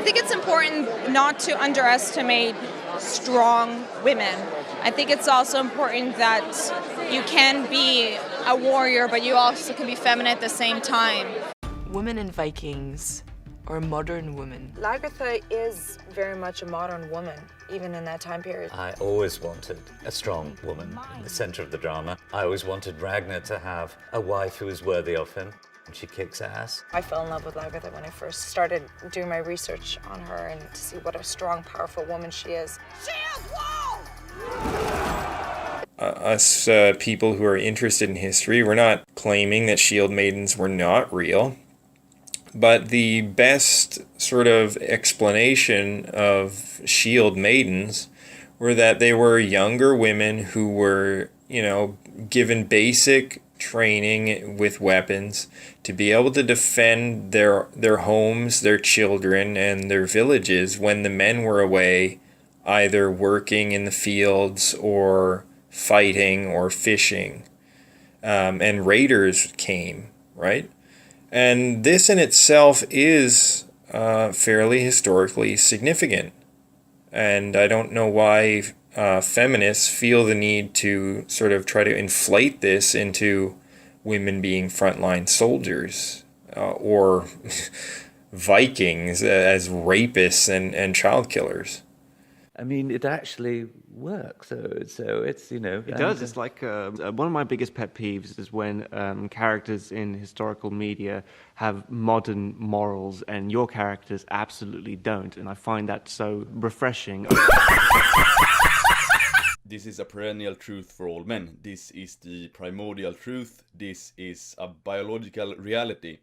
think it's important not to underestimate strong women. I think it's also important that you can be a warrior, but you also can be feminine at the same time. Women in Vikings, or modern women. Lagertha is very much a modern woman, even in that time period. I always wanted a strong woman in the center of the drama. I always wanted Ragnar to have a wife who was worthy of him. She kicks ass. I fell in love with Lagertha when I first started doing my research on her and to see what a strong, powerful woman she is. Us people who are interested in history, we're not claiming that shield maidens were not real. But the best sort of explanation of shield maidens were that they were younger women who were, given basic training with weapons to be able to defend their homes, their children, and their villages when the men were away, either working in the fields or fighting or fishing. And raiders came, right? And this in itself is fairly historically significant. And I don't know why feminists feel the need to sort of try to inflate this into women being frontline soldiers or Vikings as rapists and child killers. I mean, it actually works. So it's, It does. It's like one of my biggest pet peeves is when characters in historical media have modern morals and your characters absolutely don't. And I find that so refreshing. This is a perennial truth for all men. This is the primordial truth. This is a biological reality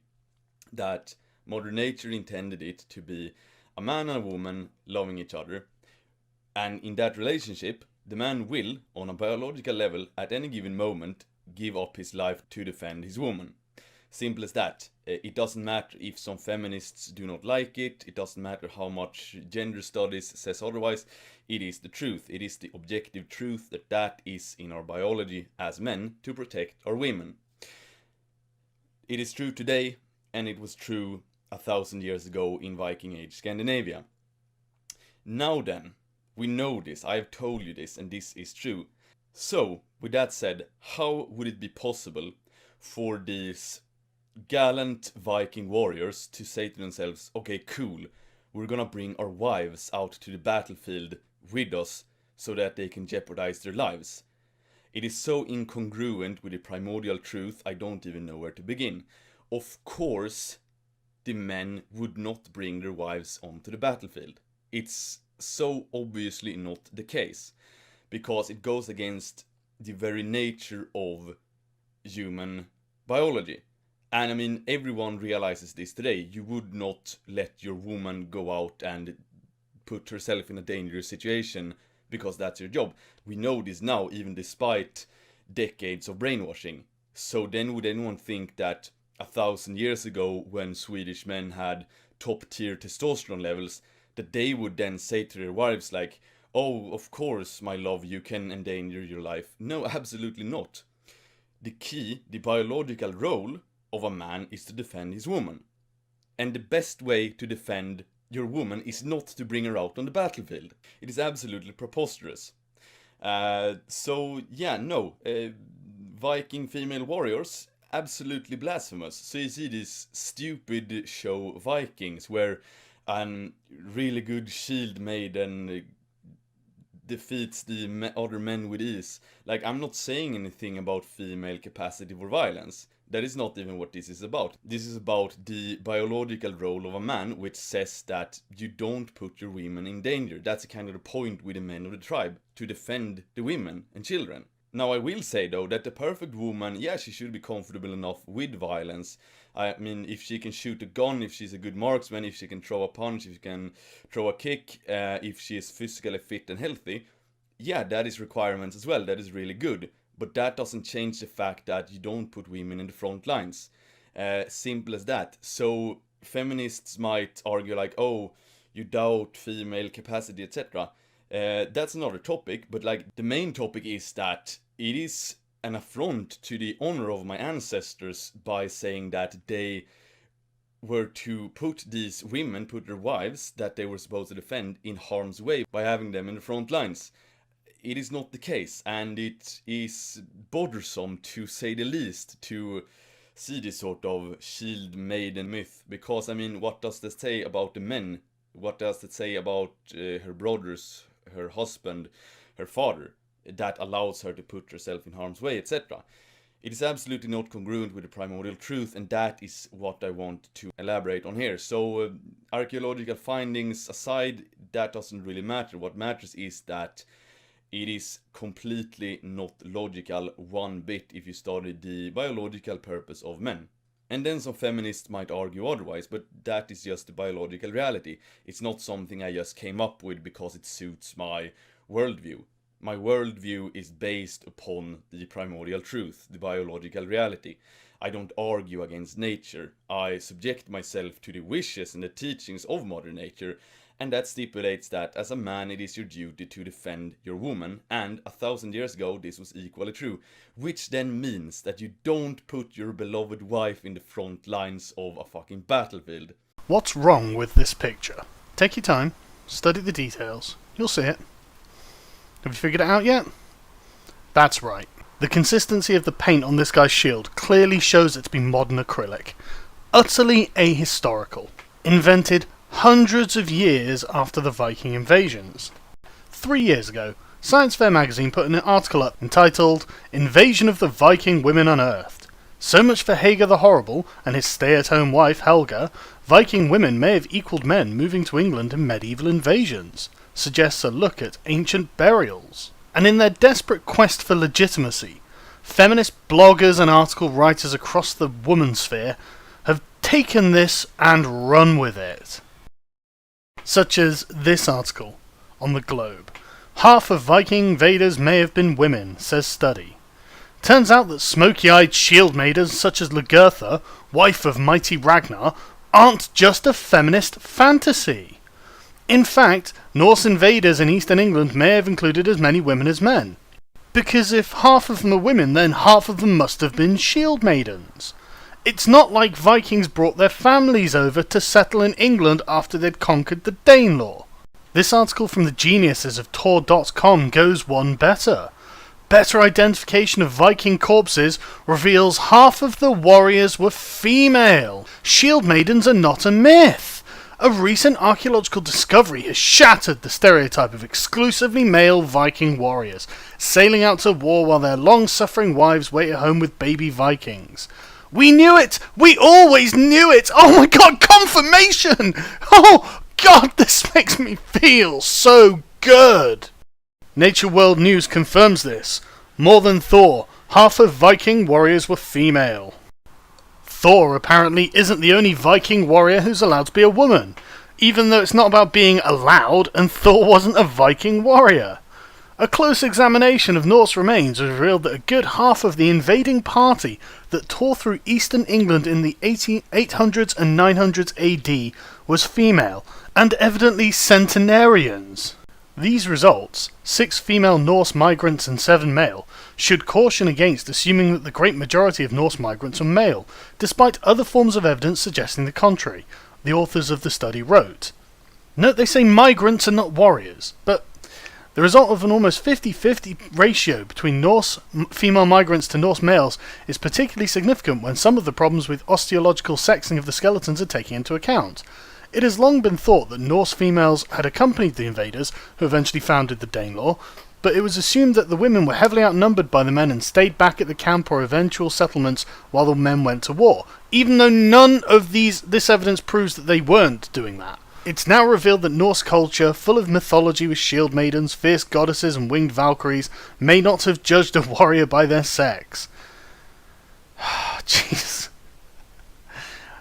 that Mother Nature intended it to be a man and a woman loving each other. And in that relationship, the man will, on a biological level, at any given moment, give up his life to defend his woman. Simple as that. It doesn't matter if some feminists do not like it. It doesn't matter how much gender studies says otherwise. It is the truth. It is the objective truth that is in our biology as men to protect our women. It is true today, and it was true 1,000 years ago in Viking Age Scandinavia. Now then, we know this, I have told you this, and this is true. So, with that said, how would it be possible for these gallant Viking warriors to say to themselves, okay, cool, we're gonna bring our wives out to the battlefield with us so that they can jeopardize their lives? It is so incongruent with the primordial truth, I don't even know where to begin. Of course, the men would not bring their wives onto the battlefield. It's so obviously not the case, because it goes against the very nature of human biology. And I mean, everyone realizes this today. You would not let your woman go out and put herself in a dangerous situation because that's your job. We know this now, even despite decades of brainwashing. So then would anyone think that 1,000 years ago, when Swedish men had top-tier testosterone levels, that they would then say to their wives like, oh, of course, my love, you can endanger your life? No, absolutely not. The key, the biological role of a man is to defend his woman. And the best way to defend your woman is not to bring her out on the battlefield. It is absolutely preposterous. Viking female warriors, absolutely blasphemous. So you see this stupid show Vikings, where a really good shield maiden defeats the other men with ease. Like, I'm not saying anything about female capacity for violence. That is not even what this is about. This is about the biological role of a man, which says that you don't put your women in danger. That's kind of the point with the men of the tribe, to defend the women and children. Now, I will say, though, that the perfect woman, yeah, she should be comfortable enough with violence. I mean, if she can shoot a gun, if she's a good marksman, if she can throw a punch, if she can throw a kick, if she is physically fit and healthy, yeah, that is requirements as well. That is really good. But that doesn't change the fact that you don't put women in the front lines. Simple as that. So feminists might argue like, oh, you doubt female capacity, etc. That's another topic, but like the main topic is that it is an affront to the honor of my ancestors by saying that they were to put these women, put their wives, that they were supposed to defend, in harm's way by having them in the front lines. It is not the case, and it is bothersome, to say the least, to see this sort of shield maiden myth, because, I mean, what does that say about the men? What does it say about her brothers, her husband, her father, that allows her to put herself in harm's way, etc.? It is absolutely not congruent with the primordial truth, and that is what I want to elaborate on here. So, archaeological findings aside, that doesn't really matter. What matters is that it is completely not logical one bit if you study the biological purpose of men. And then some feminists might argue otherwise, but that is just the biological reality. It's not something I just came up with because it suits my worldview. My worldview is based upon the primordial truth, the biological reality. I don't argue against nature. I subject myself to the wishes and the teachings of modern nature, and that stipulates that as a man it is your duty to defend your woman, and 1,000 years ago this was equally true, which then means that you don't put your beloved wife in the front lines of a fucking battlefield. What's wrong with this picture? Take your time, study the details, you'll see it. Have you figured it out yet? That's right. The consistency of the paint on this guy's shield clearly shows it to be modern acrylic. Utterly ahistorical. Invented hundreds of years after the Viking invasions. 3 years ago, Science Fair magazine put an article up entitled "Invasion of the Viking Women Unearthed." So much for Hager the Horrible and his stay-at-home wife Helga. Viking women may have equaled men moving to England in medieval invasions. Suggests a look at ancient burials. And in their desperate quest for legitimacy, feminist bloggers and article writers across the woman sphere have taken this and run with it. Such as this article on the Globe. Half of Viking invaders may have been women, says study. Turns out that smoky-eyed shield maidens such as Lagertha, wife of mighty Ragnar, aren't just a feminist fantasy. In fact, Norse invaders in eastern England may have included as many women as men. Because if half of them are women, then half of them must have been shield maidens. It's not like Vikings brought their families over to settle in England after they'd conquered the Danelaw. This article from the geniuses of Tor.com goes one better. Better identification of Viking corpses reveals half of the warriors were female. Shield maidens are not a myth. A recent archaeological discovery has shattered the stereotype of exclusively male Viking warriors, sailing out to war while their long-suffering wives wait at home with baby Vikings. We knew it! We always knew it! Oh my god, confirmation! Oh god, this makes me feel so good! Nature World News confirms this. More than Thor, half of Viking warriors were female. Thor apparently isn't the only Viking warrior who's allowed to be a woman, even though it's not about being allowed, and Thor wasn't a Viking warrior. A close examination of Norse remains has revealed that a good half of the invading party that tore through eastern England in the 800s and 900s AD was female, and evidently centenarians. These results, 6 female Norse migrants and 7 male, should caution against assuming that the great majority of Norse migrants are male, despite other forms of evidence suggesting the contrary, the authors of the study wrote. Note they say migrants and not warriors, but the result of an almost 50-50 ratio between Norse female migrants to Norse males is particularly significant when some of the problems with osteological sexing of the skeletons are taken into account. It has long been thought that Norse females had accompanied the invaders, who eventually founded the Danelaw, but it was assumed that the women were heavily outnumbered by the men and stayed back at the camp or eventual settlements while the men went to war, even though none of this evidence proves that they weren't doing that. It's now revealed that Norse culture, full of mythology with shield maidens, fierce goddesses and winged valkyries, may not have judged a warrior by their sex. Jeez.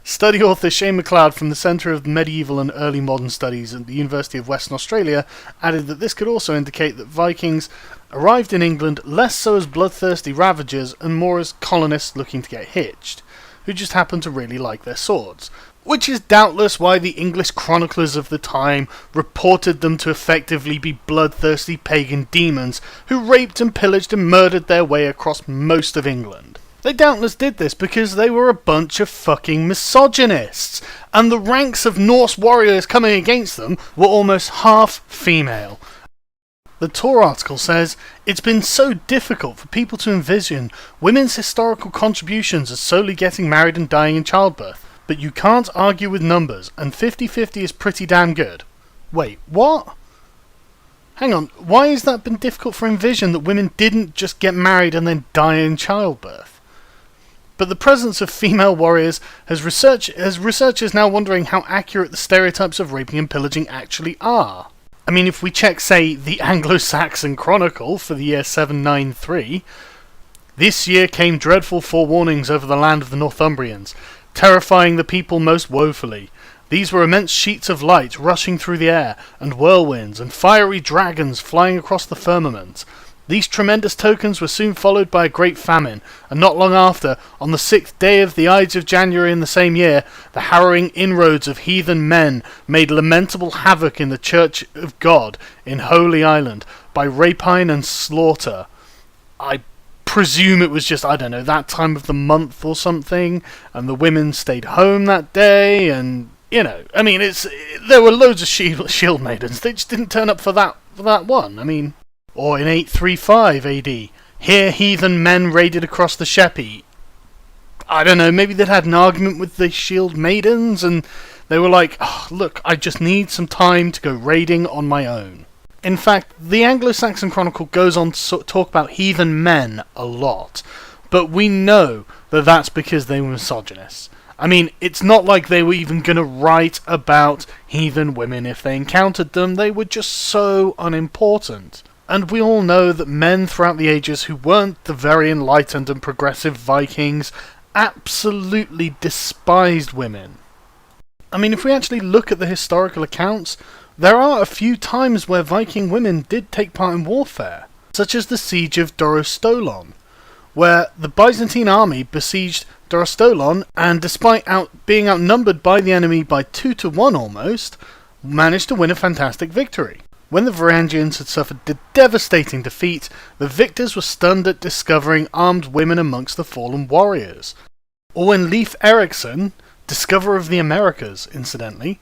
Study author Shane MacLeod from the Centre of Medieval and Early Modern Studies at the University of Western Australia added that this could also indicate that Vikings arrived in England less so as bloodthirsty ravagers and more as colonists looking to get hitched, who just happened to really like their swords. Which is doubtless why the English chroniclers of the time reported them to effectively be bloodthirsty pagan demons who raped and pillaged and murdered their way across most of England. They doubtless did this because they were a bunch of fucking misogynists, and the ranks of Norse warriors coming against them were almost half female. The Tor article says, it's been so difficult for people to envision women's historical contributions as solely getting married and dying in childbirth, but you can't argue with numbers, and 50-50 is pretty damn good. Wait, what? Hang on, why has that been difficult for envision that women didn't just get married and then die in childbirth? But the presence of female warriors has researchers now wondering how accurate the stereotypes of raping and pillaging actually are. I mean, if we check, say, the Anglo-Saxon Chronicle for the year 793, this year came dreadful forewarnings over the land of the Northumbrians, terrifying the people most woefully. These were immense sheets of light rushing through the air, and whirlwinds, and fiery dragons flying across the firmament. These tremendous tokens were soon followed by a great famine, and not long after, on the 6th day of the Ides of January in the same year, the harrowing inroads of heathen men made lamentable havoc in the Church of God in Holy Island by rapine and slaughter. I presume it was just, I don't know, that time of the month or something, and the women stayed home that day, and, you know, I mean, there were loads of shield maidens, they just didn't turn up for that one, I mean... Or in 835 AD, here heathen men raided across the Sheppey. I don't know, maybe they'd had an argument with the shield maidens, and they were like, oh, look, I just need some time to go raiding on my own. In fact, the Anglo-Saxon Chronicle goes on to talk about heathen men a lot, but we know that that's because they were misogynists. I mean, it's not like they were even going to write about heathen women if they encountered them, they were just so unimportant. And we all know that men throughout the ages who weren't the very enlightened and progressive Vikings absolutely despised women. I mean, if we actually look at the historical accounts, there are a few times where Viking women did take part in warfare, such as the siege of Dorostolon, where the Byzantine army besieged Dorostolon and despite being outnumbered by the enemy by 2-1 almost, managed to win a fantastic victory. When the Varangians had suffered a devastating defeat, the victors were stunned at discovering armed women amongst the fallen warriors. Or when Leif Erikson, discoverer of the Americas, incidentally,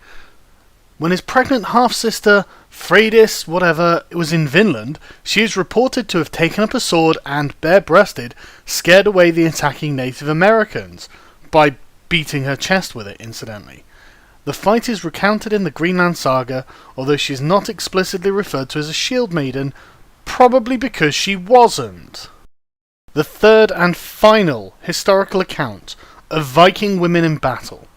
when his pregnant half-sister, Freydis, whatever, was in Vinland, she is reported to have taken up a sword and, bare-breasted, scared away the attacking Native Americans, by beating her chest with it, incidentally. The fight is recounted in the Greenland Saga, although she is not explicitly referred to as a shield maiden, probably because she wasn't. The third and final historical account of Viking women in battle,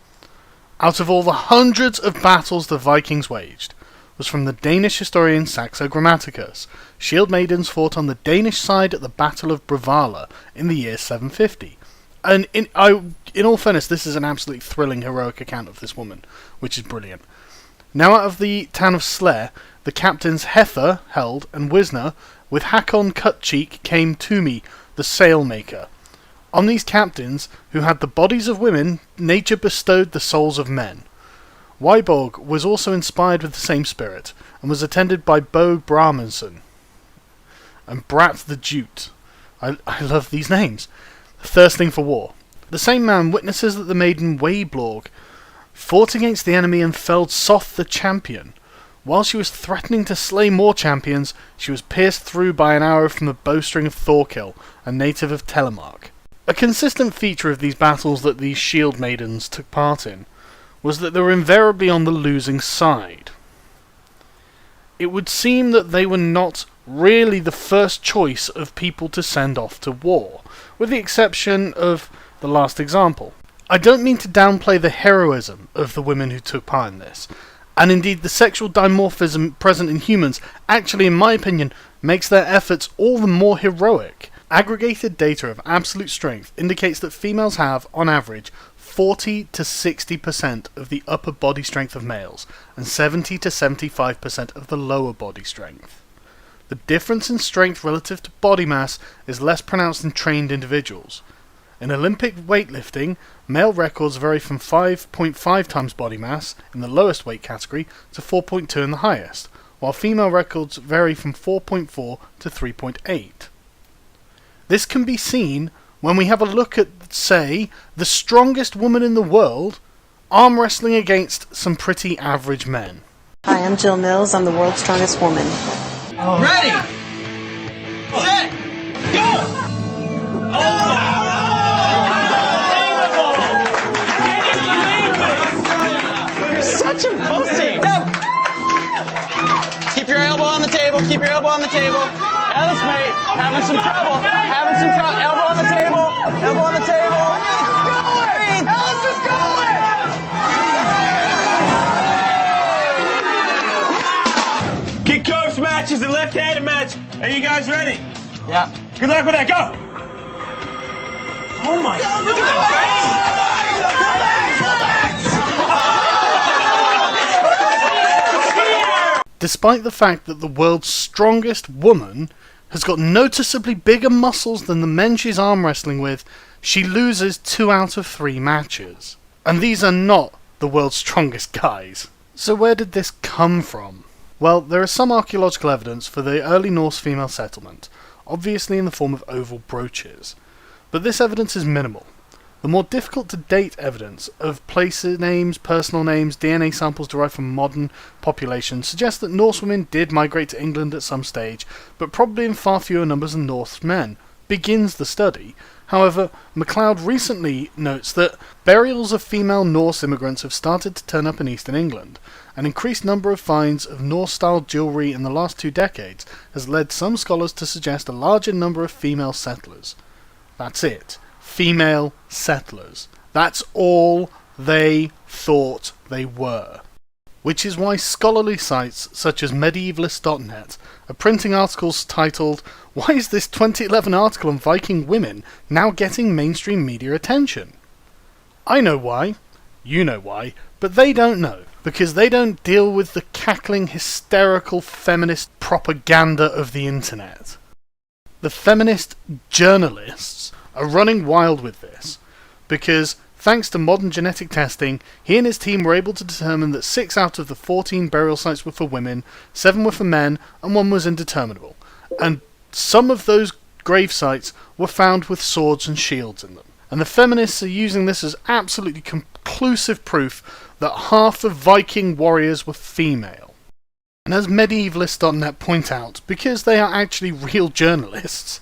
out of all the hundreds of battles the Vikings waged, was from the Danish historian Saxo Grammaticus. Shield maidens fought on the Danish side at the Battle of Bravalla in the year 750. And in all fairness, this is an absolutely thrilling, heroic account of this woman, which is brilliant. Now out of the town of Slare, the captains Hether, Held, and Wisner, with Hakon Cutcheek, came to me, the sailmaker. On these captains, who had the bodies of women, nature bestowed the souls of men. Wyborg was also inspired with the same spirit, and was attended by Bo Brahmanson and Brat the Jute. I love these names. Thirsting for war. The same man witnesses that the maiden Wayblorg fought against the enemy and felled Soth the champion. While she was threatening to slay more champions, she was pierced through by an arrow from the bowstring of Thorkill, a native of Telemark. A consistent feature of these battles that these shield maidens took part in was that they were invariably on the losing side. It would seem that they were not really the first choice of people to send off to war, with the exception of the last example. I don't mean to downplay the heroism of the women who took part in this, and indeed the sexual dimorphism present in humans actually, in my opinion, makes their efforts all the more heroic. Aggregated data of absolute strength indicates that females have, on average, 40 to 60% of the upper body strength of males, and 70 to 75% of the lower body strength. The difference in strength relative to body mass is less pronounced in trained individuals. In Olympic weightlifting, male records vary from 5.5 times body mass in the lowest weight category to 4.2 in the highest, while female records vary from 4.4 to 3.8. This can be seen when we have a look at, say, the strongest woman in the world arm wrestling against some pretty average men. Hi, I'm Jill Mills. I'm the world's strongest woman. Ready, set, go! You're such a pussy! Keep your elbow on the table, keep your elbow on the table. Alice, mate, having some trouble. Elbow on the table, elbow on the table. Alice is going! Kick-curves match is a left-handed match. Are you guys ready? Yeah. Good luck with that, go! Oh my God, look at that face! Despite the fact that the world's strongest woman has got noticeably bigger muscles than the men she's arm wrestling with, she loses 2 out of 3 matches. And these are not the world's strongest guys. So where did this come from? Well, there is some archaeological evidence for the early Norse female settlement, obviously in the form of oval brooches. But this evidence is minimal. The more difficult to date evidence of place names, personal names, DNA samples derived from modern populations suggests that Norse women did migrate to England at some stage, but probably in far fewer numbers than Norse men. Begins the study. However, MacLeod recently notes that burials of female Norse immigrants have started to turn up in eastern England. An increased number of finds of Norse-style jewellery in the last 2 decades has led some scholars to suggest a larger number of female settlers. That's it. Female settlers. That's all they thought they were. Which is why scholarly sites such as medievalist.net are printing articles titled, "Why is this 2011 article on Viking women now getting mainstream media attention?" I know why, you know why, but they don't know, because they don't deal with the cackling, hysterical feminist propaganda of the internet. The feminist journalists are running wild with this, because thanks to modern genetic testing, he and his team were able to determine that 6 out of the 14 burial sites were for women, 7 were for men, and 1 was indeterminable. And some of those grave sites were found with swords and shields in them. And the feminists are using this as absolutely conclusive proof that half of Viking warriors were female. And as medievalist.net point out, because they are actually real journalists,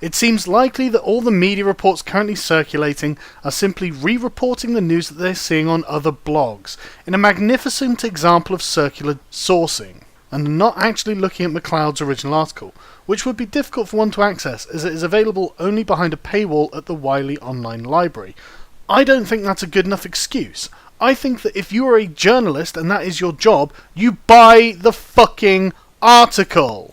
it seems likely that all the media reports currently circulating are simply re-reporting the news that they're seeing on other blogs, in a magnificent example of circular sourcing, and not actually looking at MacLeod's original article, which would be difficult for one to access as it is available only behind a paywall at the Wiley Online Library. I don't think that's a good enough excuse. I think that if you are a journalist and that is your job, you buy the fucking article.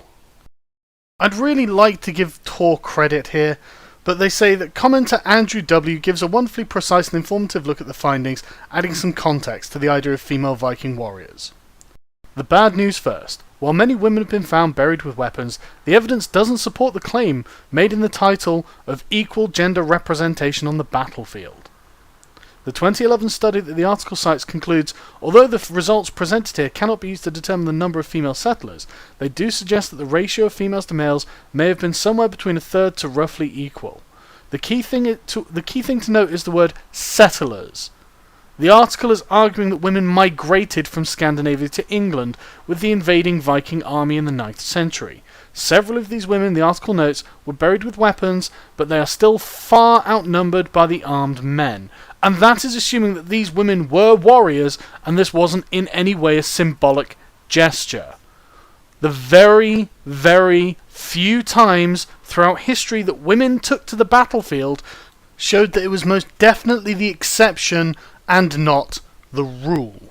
I'd really like to give Tor credit here, but they say that commenter Andrew W. gives a wonderfully precise and informative look at the findings, adding some context to the idea of female Viking warriors. The bad news first. While many women have been found buried with weapons, the evidence doesn't support the claim made in the title of equal gender representation on the battlefield. The 2011 study that the article cites concludes, although the results presented here cannot be used to determine the number of female settlers, they do suggest that the ratio of females to males may have been somewhere between a third to roughly equal. The key thing to note is the word settlers. The article is arguing that women migrated from Scandinavia to England with the invading Viking army in the 9th century. Several of these women, the article notes, were buried with weapons, but they are still far outnumbered by the armed men. And that is assuming that these women were warriors, and this wasn't in any way a symbolic gesture. The very, very few times throughout history that women took to the battlefield showed that it was most definitely the exception and not the rule.